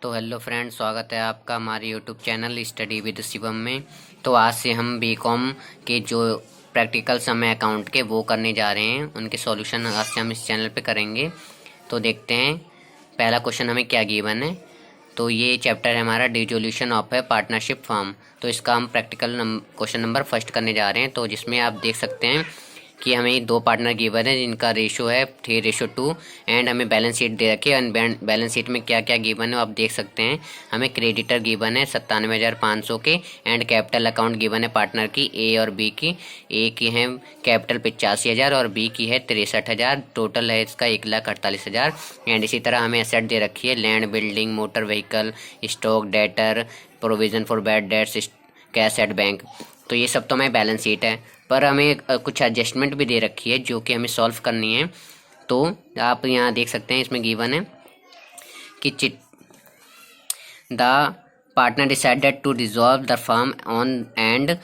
तो hello friend, स्वागत है आपका हमारे YouTube channel study with Shivam में। तो आज से हम बीकॉम के जो प्रैक्टिकल समय अकाउंट के वो करने जा रहे हैं, उनके सॉल्यूशन आज से हम इस चैनल पे करेंगे। तो देखते हैं पहला क्वेश्चन हमें क्या गिवन है। तो ये चैप्टर है हमारा dissolution of A partnership firm. तो इसका हम प्रैक्टिकल क्वेश्चन नंबर फर्स्ट करने जा रहे हैं। तो जिसमें आप देख सकते हैं कि हमें दो पार्टनर गिवन है जिनका रेशो है 3:2 एंड हमें बैलेंस शीट दे रखी है। एंड बैलेंस शीट में क्या क्या गिवन है आप देख सकते हैं। हमें क्रेडिटर गिवन है 97,500 के एंड कैपिटल अकाउंट गिवन है पार्टनर की ए और बी की। ए की है कैपिटल 85,000 और बी की है 63,000। टोटल है इसका 1,48,000। एंड इसी तरह हमें एसेट दे रखी है land, building, motor vehicle, stock, debtor, provision for bad debts, cash at bank. तो ये सब तो हमें बैलेंस शीट है, पर हमें कुछ एडजस्टमेंट भी दे रखी है जो कि हमें सॉल्व करनी है। तो आप यहाँ देख सकते हैं इसमें गिवन है कि the partner decided to dissolve the firm on and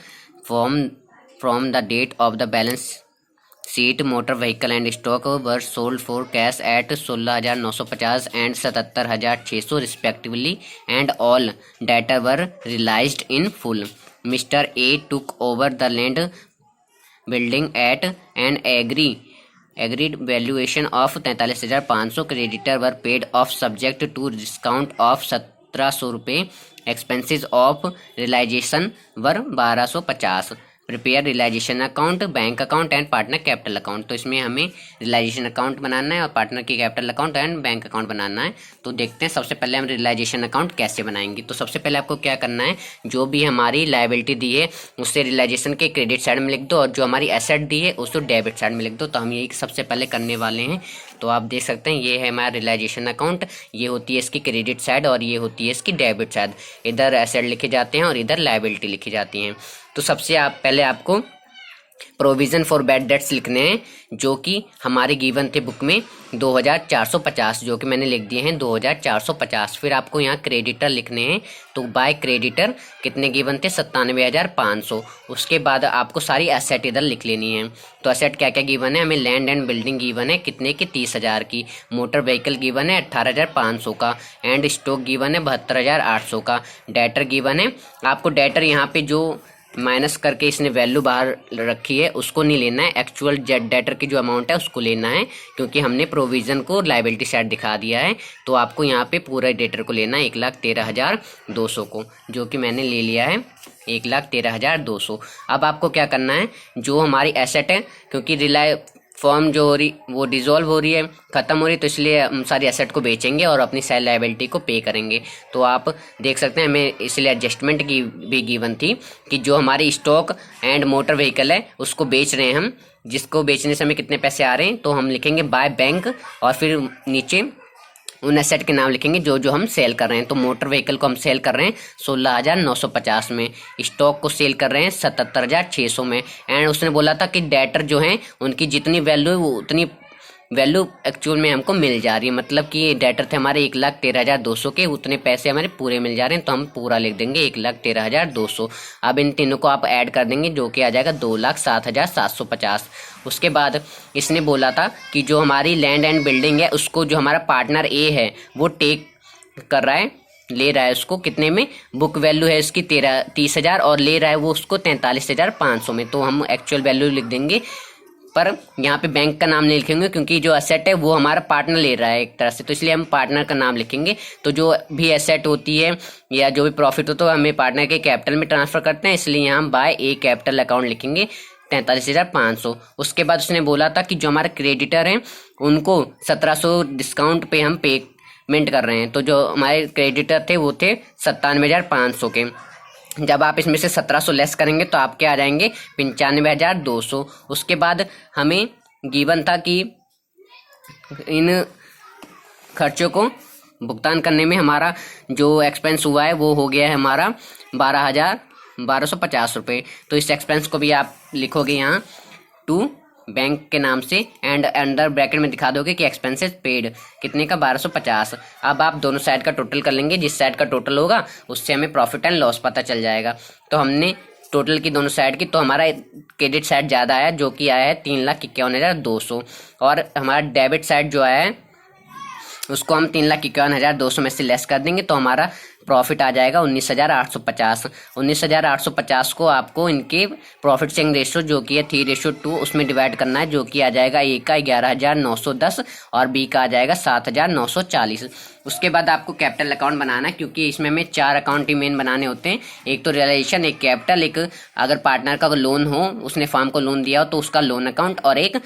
from the date of the balance sheet motor vehicle and stock were sold for cash at 16,950 and 77,600 respectively and all debtor were realised in full. Mister A took over the land building at an agreed valuation of 43,500। Creditor were paid off subject to discount of 1,700 रुपये। Expenses of realisation were 1,250। Prepare realisation account, bank account and partner capital account. तो इसमें हमें realisation account बनाना है और partner की capital account and bank account बनाना है। तो देखते हैं सबसे पहले हम रियलाइजेशन अकाउंट कैसे बनाएंगे। तो सबसे पहले आपको क्या करना है, जो भी हमारी लायबिलिटी दी है उससे रियलाइजेशन के क्रेडिट साइड में लिख दो और जो हमारी एसेट दी है उसको डेबिट साइड में लिख दो। तो हम यही सबसे पहले करने वाले हैं। तो आप देख सकते हैं ये है हमारा रियलाइजेशन अकाउंट, ये होती है इसकी क्रेडिट साइड और ये होती है इसकी डेबिट साइड। इधर एसेट लिखे जाते हैं और इधर लायबिलिटी लिखी जाती हैं। तो सबसे पहले आपको प्रोविज़न फॉर बैड डेट्स लिखने हैं जो कि हमारे गिवन थे बुक में 2,450, जो कि मैंने लिख दिए हैं 2,450। फिर आपको यहाँ क्रेडिटर लिखने हैं। तो बाय क्रेडिटर कितने गिवन थे 97,500। उसके बाद आपको सारी एसेट इधर लिख लेनी है। तो एसेट क्या क्या गिवन है, हमें लैंड एंड बिल्डिंग गिवन है कितने की 30,000 की, मोटर व्हीकल गिवन है 18,500 का एंड स्टॉक गिवन है 72,800 का। डेटर गिवन है, आपको डेटर यहाँ पे जो माइनस करके इसने वैल्यू बाहर रखी है उसको नहीं लेना है, एक्चुअल डेटर की जो अमाउंट है उसको लेना है, क्योंकि हमने प्रोविज़न को लायबिलिटी साइड दिखा दिया है। तो आपको यहाँ पे पूरा डेटर को लेना है 1,13,200 को, जो कि मैंने ले लिया है 1,13,200। अब आपको क्या करना है, जो हमारी एसेट है, क्योंकि फॉर्म जो हो रही वो डिसॉल्व हो रही है, ख़त्म हो रही है, तो इसलिए हम सारी एसेट को बेचेंगे और अपनी सेल लायबिलिटी को पे करेंगे। तो आप देख सकते हैं हमें इसलिए एडजस्टमेंट की भी गिवन थी कि जो हमारी स्टॉक एंड मोटर व्हीकल है उसको बेच रहे हैं हम, जिसको बेचने से हमें कितने पैसे आ रहे हैं, तो हम लिखेंगे बाय बैंक और फिर नीचे उन एसेट के नाम लिखेंगे जो जो हम सेल कर रहे हैं। तो मोटर व्हीकल को हम सेल कर रहे हैं 16,950 में, स्टॉक को सेल कर रहे हैं 77,600 में। एंड उसने बोला था कि डेटर जो हैं उनकी जितनी वैल्यू है वो उतनी वैल्यू एक्चुअल में हमको मिल जा रही है, मतलब कि डेटर थे हमारे 1,13,200 के, उतने पैसे हमारे पूरे मिल जा रहे हैं। तो हम पूरा लिख देंगे 1,13,200। अब इन तीनों को आप ऐड कर देंगे जो कि आ जाएगा 2,07,750। उसके बाद इसने बोला था कि जो हमारी लैंड एंड बिल्डिंग है उसको जो हमारा पार्टनर ए है वो टेक कर रहा है, ले रहा है उसको कितने में, बुक वैल्यू है इसकी 30,000 और ले रहा है वो उसको 43,500 में। तो हम एक्चुअल वैल्यू लिख देंगे, पर यहाँ पे बैंक का नाम नहीं लिखेंगे क्योंकि जो एसेट है वो हमारा पार्टनर ले रहा है एक तरह से, तो इसलिए हम पार्टनर का नाम लिखेंगे। तो जो भी एसेट होती है या जो भी प्रॉफिट होता है हमें पार्टनर के कैपिटल में ट्रांसफर करते हैं, इसलिए यहाँ हम बाय ए कैपिटल अकाउंट लिखेंगे 43,500। उसके बाद उसने बोला था कि जो हमारे क्रेडिटर हैं उनको 1,700 डिस्काउंट पे हम पेमेंट कर रहे हैं। तो जो हमारे क्रेडिटर थे वो थे 97,500 के। जब आप इसमें से 1,700 लेस करेंगे तो आपके आ जाएंगे 95,200। उसके बाद हमें गिवन था कि इन खर्चों को भुगतान करने में हमारा जो एक्सपेंस हुआ है वो हो गया है हमारा 12,250 रुपये। तो इस एक्सपेंस को भी आप लिखोगे यहाँ टू बैंक के नाम से एंड अंडर ब्रैकेट में दिखा दोगे कि एक्सपेंसेस पेड कितने का 1250। अब आप दोनों साइड का टोटल कर लेंगे, जिस साइड का टोटल होगा उससे हमें प्रॉफिट एंड लॉस पता चल जाएगा। तो हमने टोटल की दोनों साइड की, तो हमारा क्रेडिट साइड ज़्यादा आया जो कि आया है 3,51,200 और हमारा डेबिट साइड जो आया है उसको हम 3,51,200 में से लेस कर देंगे तो हमारा प्रॉफिट आ जाएगा 19,850। 19,850 को आपको इनके प्रॉफिट शेयरिंग रेशो जो कि है 3:2 उसमें डिवाइड करना है, जो कि आ जाएगा ए का 11,910 और बी का आ जाएगा 7,940। उसके बाद आपको कैपिटल अकाउंट बनाना है, क्योंकि इसमें हमें 4 अकाउंट ही मेन बनाने होते हैं। एक तो रियलाइजेशन, एक कैपिटल, एक अगर पार्टनर का लोन हो, उसने फार्म को लोन दिया हो तो उसका लोन अकाउंट, और एक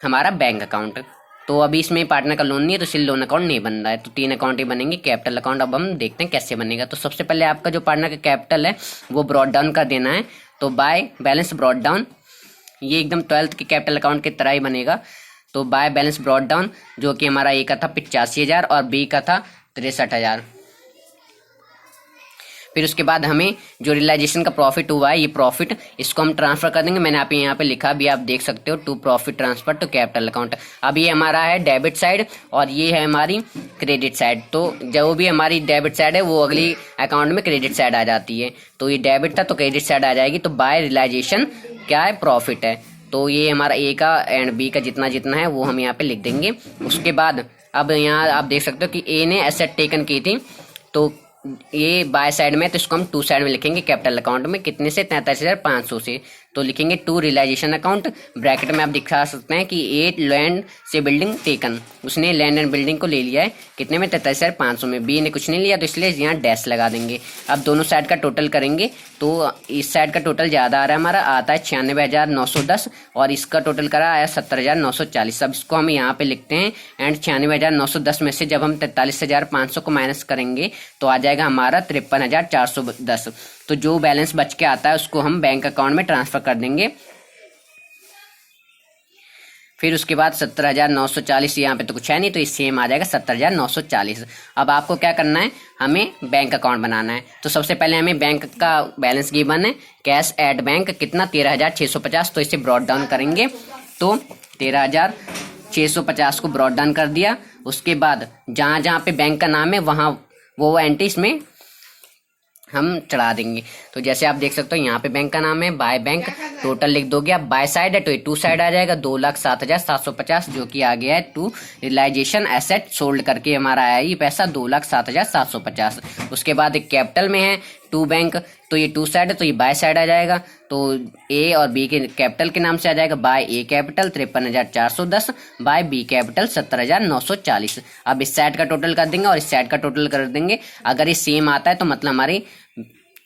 हमारा बैंक अकाउंट। तो अभी इसमें पार्टनर का लोन नहीं है तो इसलिए लोन अकाउंट नहीं बन रहा है, तो 3 अकाउंट ही बनेंगे। कैपिटल अकाउंट अब हम देखते हैं कैसे बनेगा। तो सबसे पहले आपका जो पार्टनर का कैपिटल है वो ब्रॉट डाउन कर देना है। तो बाय बैलेंस ब्रॉट डाउन, ये एकदम 12th के कैपिटल अकाउंट की तरह ही बनेगा। तो बाय बैलेंस ब्रॉट डाउन, जो कि हमारा ए का था 85,000 और बी का था 63,000। फिर उसके बाद हमें जो रियलाइजेशन का प्रॉफिट हुआ है, ये प्रॉफिट इसको हम ट्रांसफर कर देंगे। मैंने आप यहाँ पे लिखा भी, आप देख सकते हो, to profit transfer to capital account. अब ये हमारा है डेबिट साइड और ये है हमारी क्रेडिट साइड। तो जो भी हमारी डेबिट साइड है वो अगली अकाउंट में क्रेडिट साइड आ जाती है। तो ये डेबिट था तो क्रेडिट साइड आ जाएगी। तो बाय रियलाइजेशन क्या है, प्रॉफिट है। तो ये हमारा ए का एंड बी का जितना जितना है वो हम यहाँ पे लिख देंगे। उसके बाद अब यहाँ आप देख सकते हो कि ए ने एसेट टेकन की थी, तो ये बाय साइड में, तो इसको हम टू साइड में लिखेंगे कैपिटल अकाउंट में। कितने से, 43,500 से। तो लिखेंगे टू रियलाइजेशन अकाउंट, ब्रैकेट में आप दिखा सकते हैं कि ए लैंड से बिल्डिंग टेकन, उसने लैंड एंड बिल्डिंग को ले लिया है कितने में, 43,500 में। बी ने कुछ नहीं लिया तो इसलिए यहाँ डैश लगा देंगे। अब दोनों साइड का टोटल करेंगे तो इस साइड का टोटल ज़्यादा आ रहा है, हमारा आता है 96,910 और इसका टोटल करा आया 70,940। अब इसको हम यहाँ पे लिखते हैं एंड 96,910 में से जब हम 43,500 को माइनस करेंगे तो आ जाएगा हमारा 53,410। तो जो बैलेंस बच के आता है उसको हम बैंक अकाउंट में ट्रांसफर कर देंगे। फिर उसके बाद 70,940, यहाँ पे तो कुछ है नहीं तो इस सेम आ जाएगा 70,940। अब आपको क्या करना है, हमें बैंक अकाउंट बनाना है। तो सबसे पहले हमें बैंक का बैलेंस गिवन है, कैश एट बैंक कितना 13,650, तो इसे ब्रॉट डाउन करेंगे। तो 13,650 को ब्रॉट डाउन कर दिया। उसके बाद जहाँ जहाँ पे बैंक का नाम है वहाँ वो एंट्री इसमें हम चढ़ा देंगे। तो जैसे आप देख सकते हो यहाँ पे बैंक का नाम है बाय बैंक, टोटल लिख दोगे। अब बाय साइड है तो ये टू साइड आ जाएगा 2,07,750, जो कि आ गया है टू रियलाइजेशन एसेट सोल्ड करके हमारा आया ये पैसा 2,07,750। उसके बाद एक कैपिटल में है टू बैंक, तो ये टू साइड है तो ये बाय साइड आ जाएगा। तो ए और बी के कैपिटल के नाम से आ जाएगा बाय ए कैपिटल 53,410, बाय बी कैपिटल 70,940। अब इस साइड का टोटल कर देंगे और इस साइड का टोटल कर देंगे। अगर ये सेम आता है तो मतलब हमारी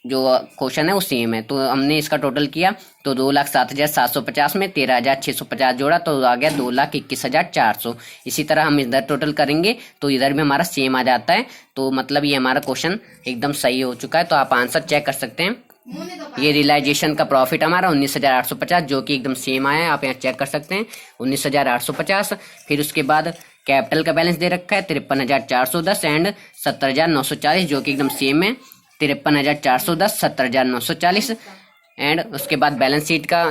जो क्वेश्चन है वो सेम है। तो हमने इसका टोटल किया तो 2,07,750 में 13,650 जोड़ा तो आ गया 2,21,400। इसी तरह हम इधर टोटल करेंगे तो इधर भी हमारा सेम आ जाता है। तो मतलब ये हमारा क्वेश्चन एकदम सही हो चुका है। तो आप आंसर चेक कर सकते हैं। ये रियलाइजेशन का प्रॉफिट हमारा 19,850 जो कि एकदम सेम आया है, आप यहाँ चेक कर सकते हैं 19,850। फिर उसके बाद कैपिटल का बैलेंस दे रखा है 53,410 एंड 70,940 जो कि एकदम सेम है, 53,410 70,940। एंड उसके बाद बैलेंस शीट का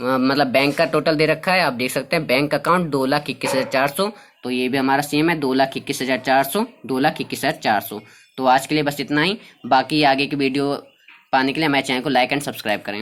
मतलब बैंक का टोटल दे रखा है, आप देख सकते हैं बैंक अकाउंट 2,21,400, तो ये भी हमारा सेम है 2,21,400 2,21,400। तो आज के लिए बस इतना ही। बाकी आगे की वीडियो पाने के लिए हमारे चैनल को लाइक एंड सब्सक्राइब करें।